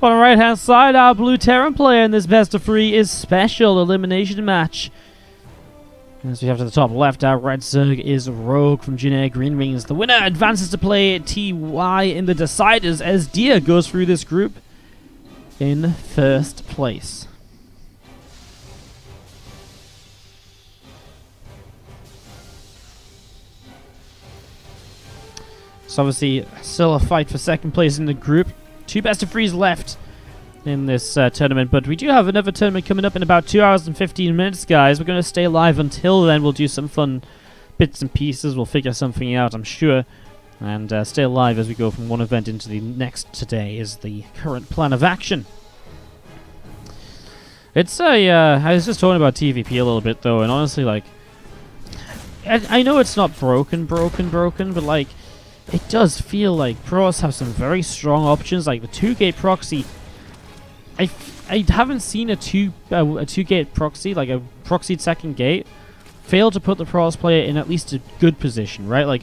On the right-hand side, our blue Terran player in this best of 3 is SpeCial elimination match. As we have to the top left, our red Zerg is Rogue from Jin Green Rings. The winner advances to play TY in the deciders as Dia goes through this group in first place. So obviously still a fight for second place in the group. 2 best of 3s left in this tournament, but we do have another tournament coming up in about 2 hours and 15 minutes, guys. We're going to stay live until then. We'll do some fun bits and pieces. We'll figure something out, I'm sure, and stay alive as we go from one event into the next. Today is the current plan of action. It's a, I was just talking about TVP a little bit, though, and honestly, like, I know it's not broken, but, like, it does feel like pros have some very strong options, like the 2-gate proxy. I haven't seen a 2-gate proxy, like a proxied second gate, fail to put the pros player in at least a good position, right? Like,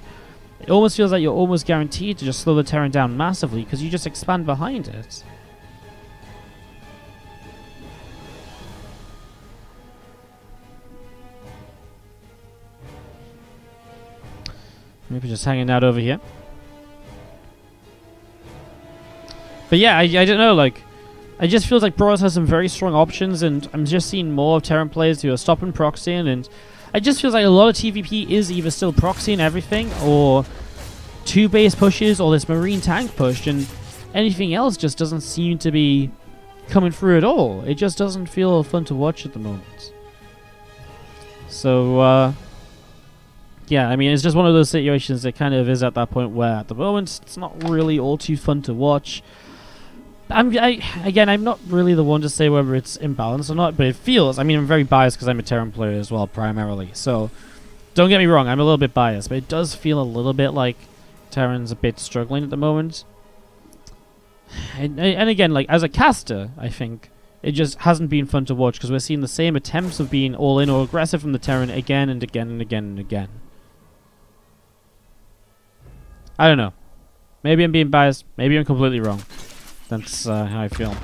it almost feels like you're almost guaranteed to just slow the Terran down massively because you just expand behind it. Maybe just hanging out over here. But yeah, I don't know, like, it just feels like Boros has some very strong options, and I'm just seeing more of Terran players who are stopping proxying, and it just feels like a lot of TVP is either still proxying everything, or 2 base pushes, or this Marine tank push, and anything else just doesn't seem to be coming through at all. It just doesn't feel fun to watch at the moment. So, yeah, I mean, it's just one of those situations that kind of is at that point where, at the moment, it's not really all too fun to watch. Again, I'm not really the one to say whether it's imbalanced or not, but it feels, I mean, I'm very biased because I'm a Terran player as well, primarily. So, don't get me wrong, I'm a little bit biased, but it does feel a little bit like Terran's a bit struggling at the moment. And again, like, as a caster, I think it just hasn't been fun to watch because we're seeing the same attempts of being all-in or aggressive from the Terran again and again and again and again. I don't know. Maybe I'm being biased. Maybe I'm completely wrong. That's how I feel.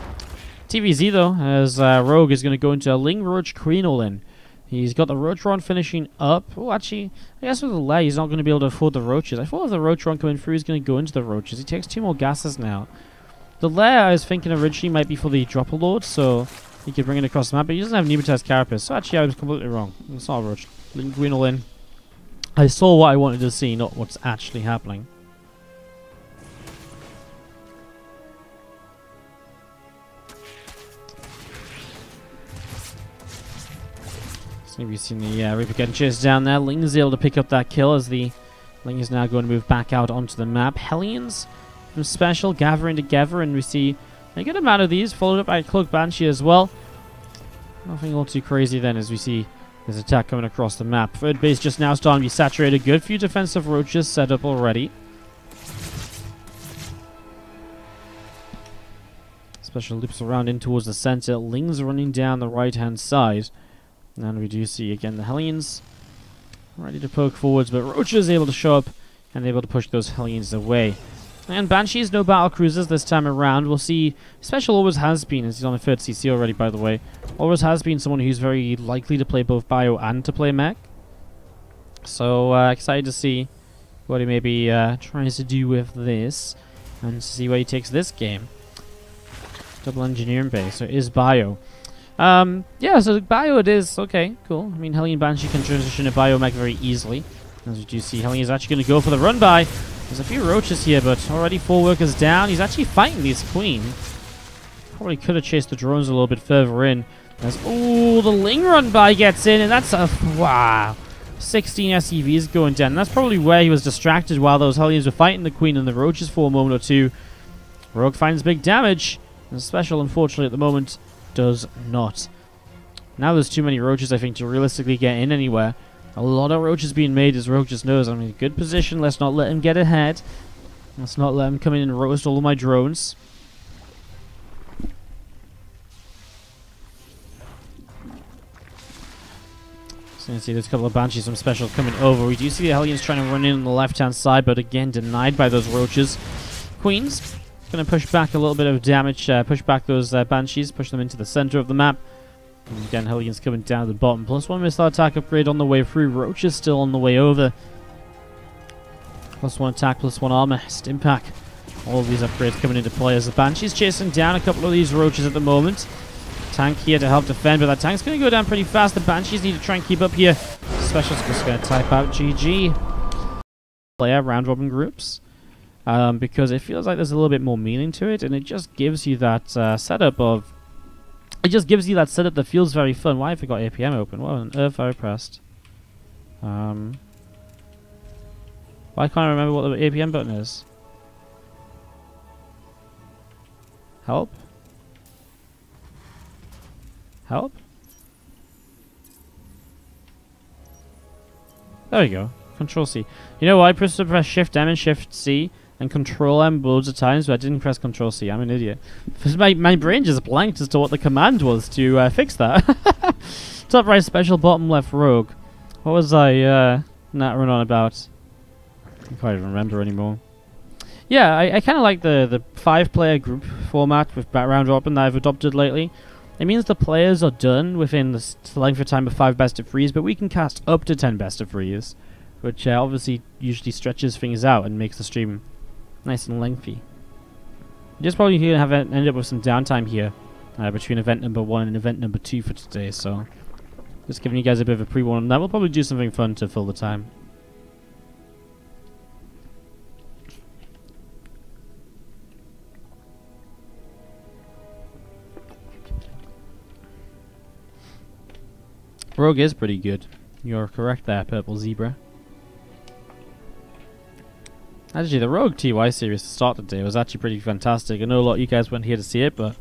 TVZ, though, as Rogue is going to go into a Ling Roach Queen all-in. He's got the Roach Run finishing up. Oh, actually, I guess with the Lay, he's not going to be able to afford the Roaches. I thought if the Roach Run coming through, he's going to go into the Roaches. He takes 2 more gases now. The Lay, I was thinking originally, might be for the Dropper Lord, so he could bring it across the map, but he doesn't have Nematized Carapace. So actually, I was completely wrong. It's not a Roach. Ling Queen all-in. I saw what I wanted to see, not what's actually happening. So we've seen the Reaper getting chased down there. Ling is able to pick up that kill as the Ling is now going to move back out onto the map. Hellions from SpeCial gathering together, and we see a good amount of these, followed up by a Cloak Banshee as well. Nothing all too crazy then as we see this attack coming across the map. Third base just now starting to be saturated. Good few defensive roaches set up already. SpeCial loops around in towards the center. Ling's running down the right-hand side. And we do see, again, the Hellions ready to poke forwards, but Roach is able to show up and able to push those Hellions away. And Banshees, no battle cruisers this time around. We'll see, SpeCial always has been, as he's on the 3rd CC already, by the way, always has been someone who's very likely to play both Bio and to play Mech. So, excited to see what he maybe tries to do with this, and to see where he takes this game. Double engineering base, so it is Bio. Yeah, so Bio it is. Okay, cool. I mean, Hellion Banshee can transition to Bio Mech very easily. As you do see, Hellion is actually going to go for the run-by. There's a few roaches here, but already 4 workers down. He's actually fighting these Queen. Probably could have chased the drones a little bit further in. As, oh, the Ling run-by gets in, and that's a, wow. 16 SCVs going down. And that's probably where he was distracted while those Hellions were fighting the Queen and the roaches for a moment or two. Rogue finds big damage, and SpeCial, unfortunately, at the moment, does not. Now there's too many roaches, I think, to realistically get in anywhere. A lot of roaches being made as Rogue just knows I'm in a good position. Let's not let him get ahead. Let's not let him come in and roast all of my drones. So you can see there's a couple of Banshees from SpeCial coming over. We do see the Hellions trying to run in on the left-hand side, but again denied by those roaches. Queens Going to push back a little bit of damage, push back those Banshees, push them into the center of the map. And again, Hellions coming down to the bottom. +1 missile attack upgrade on the way through. Roach is still on the way over. +1 attack, +1 armor, Stimpak. All of these upgrades coming into play as the Banshee's chasing down a couple of these Roaches at the moment. Tank here to help defend, but that tank's going to go down pretty fast. The Banshees need to try and keep up here. Special's just going to type out GG. Player round robin groups. Because it feels like there's a little bit more meaning to it, and it just gives you that setup of... It just gives you that setup that feels very fun. Why have I got APM open? What on earth have I pressed? Why can't I remember what the APM button is? Help? Help? There we go. Control C. You know what? I pressed to press Shift M and Shift C and Control M loads of times, but I didn't press Control C. I'm an idiot. My brain just blanked as to what the command was to fix that. Top right special, bottom left rogue. What was I not run on about? I can't even remember anymore. Yeah, I kind of like the 5-player group format with round robin that I've adopted lately. It means the players are done within the length of time of 5 best of 3s, but we can cast up to 10 best of 3s, which obviously usually stretches things out and makes the stream nice and lengthy. Just probably going to have end up with some downtime here between event number 1 and event number 2 for today, so just giving you guys a bit of a pre-warn on that. We'll probably do something fun to fill the time. Rogue is pretty good. You're correct there, Purple Zebra. Actually, the Rogue TY series to start the day was actually pretty fantastic. I know a lot of you guys weren't here to see it, but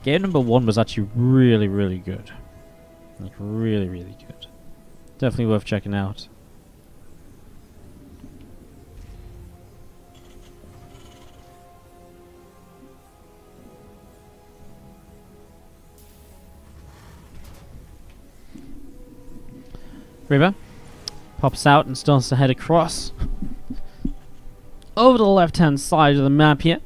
game number 1 was actually really, really good. Like, really, really good. Definitely worth checking out. River pops out and starts to head across over to the left-hand side of the map here.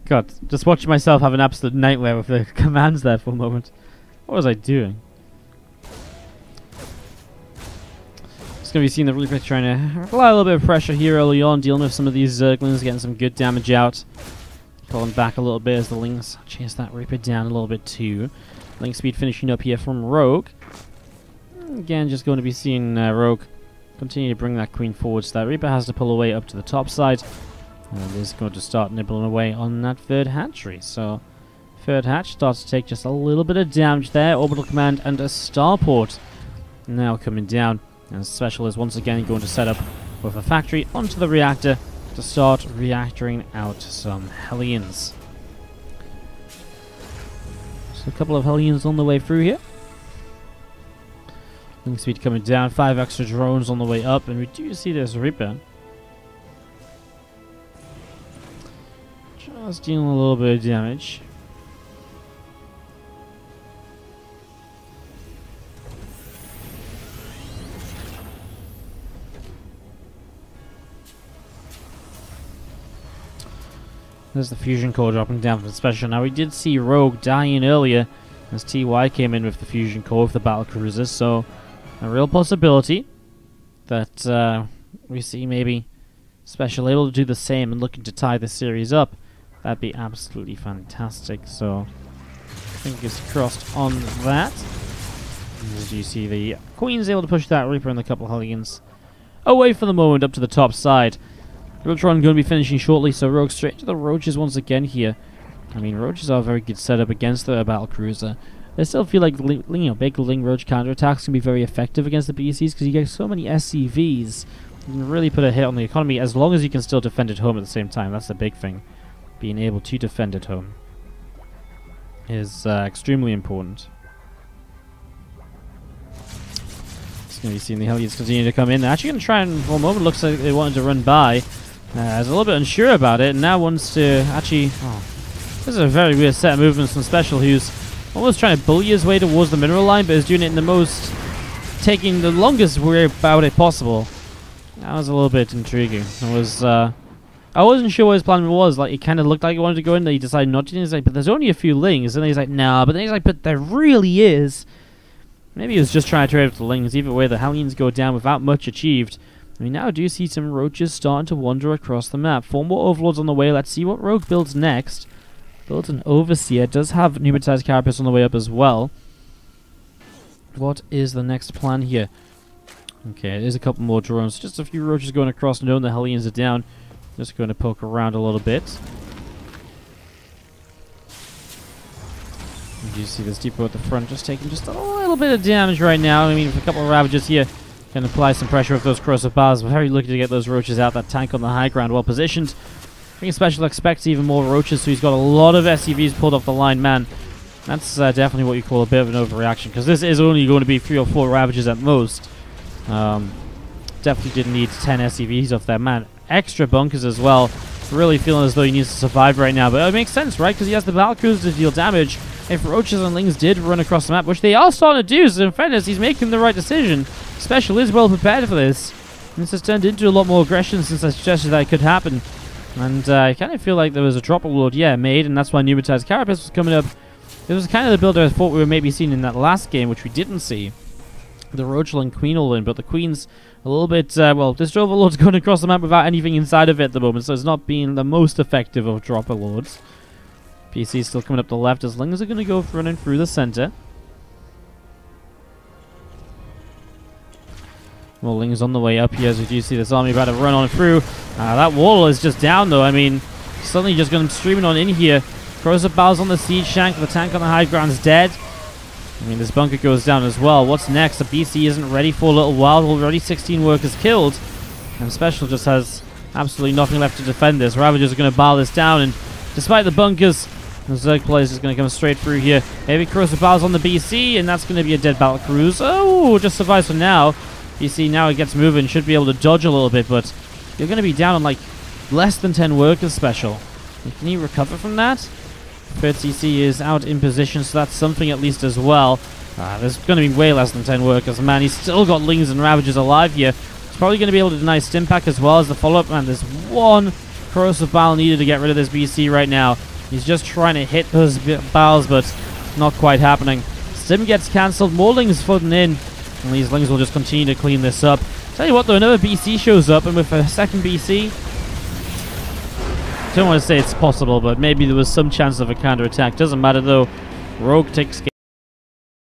God, just watching myself have an absolute nightmare with the commands there for a moment. What was I doing? Just going to be seeing the Reaper trying to apply a little bit of pressure here early on, dealing with some of these Zerglings, getting some good damage out. Pulling back a little bit as the Lings chase that Reaper down a little bit too. Link speed finishing up here from Rogue. Again, just going to be seeing Rogue continue to bring that Queen forward, so that Reaper has to pull away up to the top side. And is going to start nibbling away on that third hatchery. So, third hatch starts to take just a little bit of damage there. Orbital command and a starport now coming down. And SpeCial is once again going to set up with a factory onto the reactor to start reactoring out some Hellions. So a couple of Hellions on the way through here. Link speed coming down, 5 extra drones on the way up, and we do see this Reaper just dealing a little bit of damage. There's the fusion core dropping down from the SpeCial. Now we did see Rogue dying earlier as TY came in with the fusion core with the battle cruisers, so a real possibility that we see maybe SpeCial able to do the same and looking to tie the series up. That'd be absolutely fantastic. So fingers crossed on that. As you see, the Queen's able to push that Reaper and a couple of Hellions away for the moment up to the top side. Rogatron going to be finishing shortly, so Rogue straight to the Roaches once again here. I mean, Roaches are a very good setup against the battlecruiser. I still feel like big Ling Roach counterattacks can be very effective against the BCs because you get so many SCVs. You can really put a hit on the economy as long as you can still defend at home at the same time. That's the big thing. Being able to defend at home is extremely important. Just going to be seeing the Hellions continue to come in. They're actually going to try and, for a moment, looks like they wanted to run by. I was a little bit unsure about it, and now wants to actually... Oh, this is a very weird set of movements from SpeCial, who's almost trying to bully his way towards the mineral line, but is doing it in the most taking the longest way about it possible. That was a little bit intriguing. It was, I wasn't sure what his plan was. Like, it kind of looked like he wanted to go in, then he decided not to. He's like, but there's only a few lings. And then he's like, nah. But then he's like, but there really is. Maybe he was just trying to trade with the lings. Either way, the Hellions go down without much achieved. We now do see some roaches starting to wander across the map. 4 more overlords on the way. Let's see what rogue builds next. Builds an overseer. Does have pneumatized carapace on the way up as well. What is the next plan here? Okay, there's a couple more drones. Just a few roaches going across, knowing the Hellions are down. Just going to poke around a little bit. You see this depot at the front just taking just a little bit of damage right now. I mean, with a couple of Ravagers here, can apply some pressure with those corrosive bars. But very looking to get those roaches out. That tank on the high ground, well positioned. I think SpeCial expects even more roaches, so he's got a lot of SCVs pulled off the line. Man, that's definitely what you call a bit of an overreaction, because this is only going to be 3 or 4 Ravagers at most. Definitely didn't need 10 SCVs off that man. Extra bunkers as well. Really feeling as though he needs to survive right now, but it makes sense, right? Because he has the battle cruisers to deal damage. If roaches and lings did run across the map, which they are starting to do, so in fairness, he's making the right decision. SpeCial is well prepared for this. And this has turned into a lot more aggression since I suggested that it could happen. And I kind of feel like there was a drop load, made, and that's why pneumatized carapace was coming up. It was kind of the build I thought we were maybe seeing in that last game, which we didn't see. The Roachling Queen all in, but the Queen's a little bit, well, this Overlord's going across the map without anything inside of it at the moment, so it's not being the most effective of Dropper Lords. PC still coming up the left as Lings are going to go running through the center. More Lings on the way up here as we do see this army about to run on through. That wall is just down though. I mean, suddenly just going streaming on in here. Corrosive Bowels on the siege shank, the tank on the high ground is dead. I mean, this bunker goes down as well. What's next? The BC isn't ready for a little while. Already 16 workers killed. And SpeCial just has absolutely nothing left to defend this. Ravagers are going to bar this down. And despite the bunkers, the Zerg players is going to come straight through here. Heavy Corrosive Bowels on the BC. And that's going to be a dead battle cruise. Oh, just survives for now. BC now it gets moving. Should be able to dodge a little bit. But you're going to be down on like less than 10 workers, SpeCial. Can he recover from that? Third CC is out in position, so that's something at least as well. There's going to be way less than 10 workers. Man, he's still got Lings and Ravagers alive here. He's probably going to be able to deny Stimpack as well as the follow-up. Man, there's one Corrosive Bowl needed to get rid of this BC right now. He's just trying to hit those bowels, but not quite happening. Stim gets cancelled. More Lings floating in. And these Lings will just continue to clean this up. Tell you what, though, another BC shows up, and with a second BC... I don't want to say it's possible, but maybe there was some chance of a counter-attack. Doesn't matter, though. Rogue takes